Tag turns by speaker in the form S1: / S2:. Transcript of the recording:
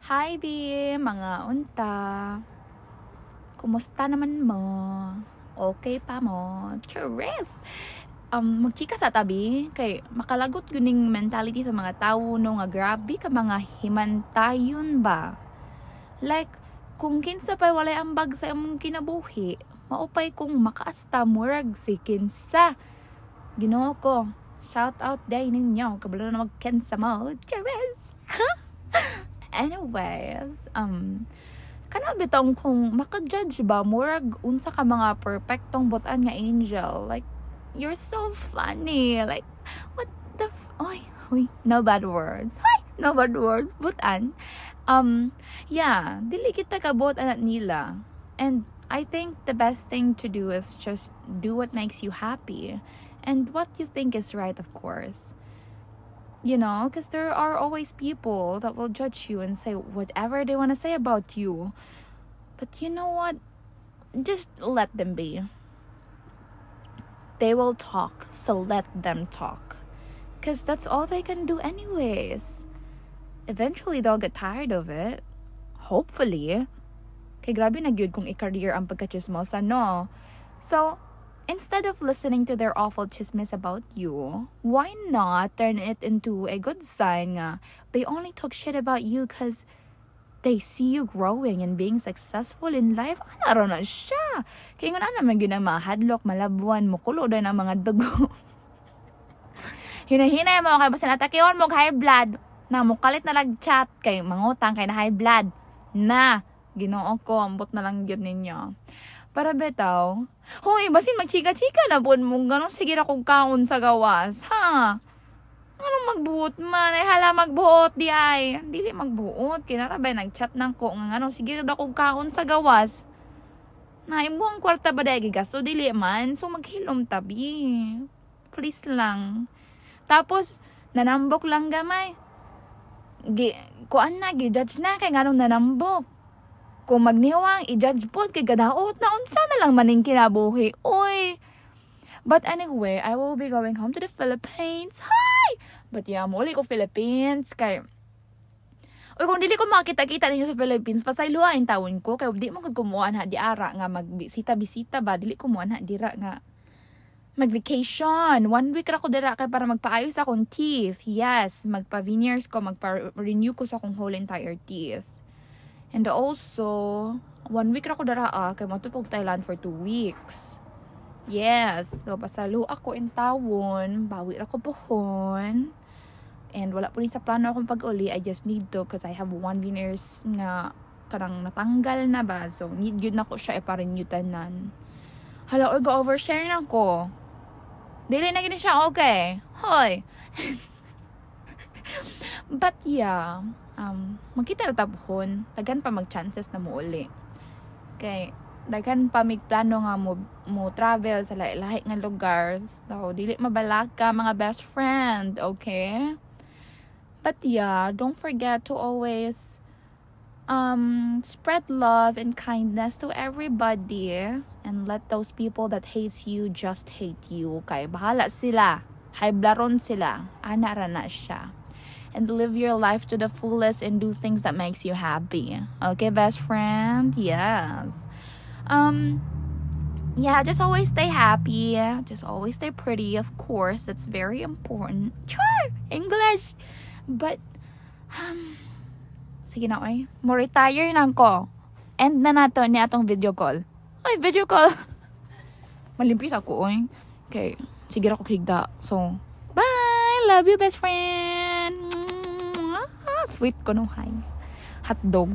S1: Hi, B! Mga unta. Kumusta naman mo? Okay pa mo? Charis! Magchika sa tabi, kay makalagot yuning mentality sa mga tao no nga grabe ka mga himantayon ba? Like, kung kinsa pa'y walay ambag sa imong kinabuhi, maupay kung makaasta murag si kinsa. Ginoo ko, shout out day ninyo, kabalo na magkensa mo. Charis! Anyways, kana bitong kung maka-judge ba murag unsa ka mga perfectong butan nga angel, like you're so funny, like what the oy, no bad words, butan. Yeah, dili kita kabot anak nila, and I think the best thing to do is just do what makes you happy and what you think is right, of course. You know, because there are always people that will judge you and say whatever they want to say about you. But you know what? Just let them be. They will talk, so let them talk. Because that's all they can do anyways. Eventually, they'll get tired of it. Hopefully. Kay grabe na gyud kung i-career ang pagkachismosa, no? So, instead of listening to their awful chismis about you, why not turn it into a good sign nga they only talk shit about you because they see you growing and being successful in life? Ano na siya? Kaya nga naman yun ang mahadlok, malabuan, mukulo doon ang mga dugo. Hinahinay mo kay basta natakiwan mo high blood na mukalit na lag-chat kay mangutang kay na high blood na Ginoo ko, ambot na lang yun ninyo. Para betaw, hoy, basin magchika-chika na po mong ganun, sige na kong kaon sa gawas, ha? Ganun magbuot man, ay hala magbuot di ay. Dili magbuot, kinarabay, nag-chat nang ko, nga ganun, sige na kong kaon sa gawas. Na, imuhang kwarta ba dahil gasto, dili man, so maghilom tabi. Please lang. Tapos, nanambok lang gamay. Kuan na, gi-judge na, kay ganun nanambok. Kung magniwang, i-judge po, kay gadaot na unsa na lang maning kinabuhi. Uy! But anyway, I will be going home to the Philippines. Hi! But yeah, muli ko Philippines. Kay, uy, kung dili ko makita-kita ninyo sa Philippines, pasayluain taon ko. Kaya di mo kumuha na di ara nga magbisita-bisita ba. Dili kumuha na dira nga mag-vacation. 1 week ra ko dira kay para magpaayos akong teeth. Yes, magpa-veneers ko, magpa-renew ko sa akong whole entire teeth. And also, 1 week ra ko dara kay matupog Thailand for 2 weeks. Yes, so pasalo ako in tawon, bawi ra ko pohon. And wala po rin sa plano akong pag-uli. I just need to because I have 1 veneers nga karang natanggal na ba. So need yun na ko siya pa-renew tanan. Hala, or go overshare na ko. Dili na gini siya okay. Hoy. But yeah, magkita na tapuhon, dagan pa mag-chances na mo uli. Kay, dagan pa plano nga mo travel sa lahi nga lugar. So, dili mabalak ka mga best friend, okay? But yeah, don't forget to always spread love and kindness to everybody. And let those people that hates you just hate you. Kay, bahala sila. Haiblaron sila. Ana ra na siya. And live your life to the fullest and do things that makes you happy. Okay, best friend? Yes. Yeah, just always stay happy. Just always stay pretty, of course. That's very important. Sure! English! But, sige na, oy. Mo retire na ko. End na nato ni atong video call. Ay, video call. Malimpis ako, oy. Okay, sige ako kligda. So, bye! Love you, best friend! Sweet ko no, hi. Hotdog.